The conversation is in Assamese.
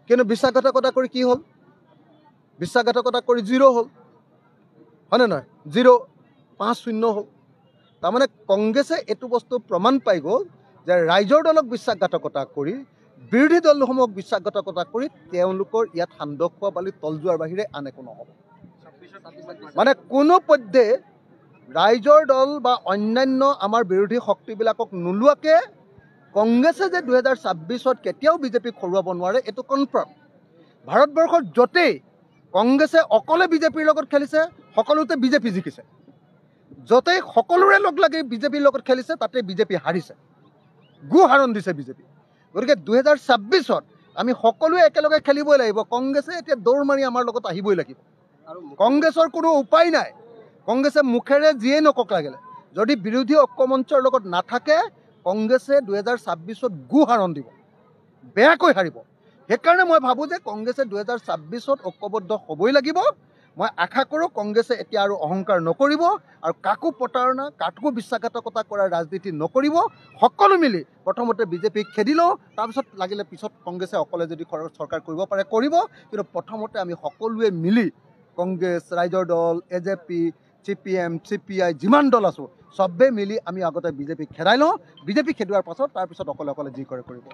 কিন্তু বিশ্বাসঘাতকতা কৰি কি হ'ল? বিশ্বাসঘাতকতা কৰি 0 হ'ল, হয়নে নহয়? 0-5-0 হ'ল। তাৰমানে কংগ্ৰেছে এইটো বস্তু প্ৰমাণ পাই গ'ল যে ৰাইজৰ দলক বিশ্বাসঘাতকতা কৰি, বিৰোধী দলসমূহক বিশ্বাসঘাতকতা কৰি তেওঁলোকৰ ইয়াত সান্দহ খোৱা বালি তল যোৱাৰ বাহিৰে আন একো নহ'ব। মানে কোনো পধ্যে ৰাইজৰ দল বা অন্যান্য আমাৰ বিৰোধী শক্তিবিলাকক নোলোৱাকৈ কংগ্ৰেছে যে 2026 কেতিয়াও বিজেপিক হৰুৱাব নোৱাৰে এইটো কনফাৰ্ম। ভাৰতবৰ্ষৰ য'তেই কংগ্ৰেছে অকলে বিজেপিৰ লগত খেলিছে সকলোতে বিজেপি জিকিছে, য'তেই সকলোৰে লগ লাগি বিজেপিৰ লগত খেলিছে তাতে বিজেপি হাৰিছে, হাৰণ দিছে বিজেপি। গতিকে 2026 আমি সকলোৱে একেলগে খেলিবই লাগিব। কংগ্ৰেছে এতিয়া দৌৰ মাৰি আমাৰ লগত আহিবই লাগিব। কংগ্ৰেছৰ কোনো উপায় নাই। কংগ্ৰেছে মুখেৰে যিয়ে নকওক লাগিলে, যদি বিৰোধী ঐক্যমঞ্চৰ লগত নাথাকে কংগ্ৰেছে 2026 হাৰণ দিব, বেয়াকৈ হাৰিব। সেইকাৰণে মই ভাবোঁ যে কংগ্ৰেছে 2026 ঐক্যবদ্ধ হ'বই লাগিব। মই আশা কৰোঁ কংগ্ৰেছে এতিয়া আৰু অহংকাৰ নকৰিব আৰু কাকো প্ৰতাৰণা, কাকো বিশ্বাসঘাতকতা কৰাৰ ৰাজনীতি নকৰিব। সকলো মিলি প্ৰথমতে বিজেপিক খেদি লওঁ, তাৰপিছত লাগিলে পিছত কংগ্ৰেছে অকলে যদি চৰকাৰ কৰিব পাৰে কৰিব। কিন্তু প্ৰথমতে আমি সকলোৱে মিলি কংগ্ৰেছ, ৰাইজৰ দল, AJP, CPM, CPI যিমান দল আছোঁ চবেই মিলি আমি আগতে বিজেপিক খেদাই লওঁ। বিজেপি খেদোৱাৰ পাছত তাৰপিছত অকলে অকলে যি কৰে কৰিব।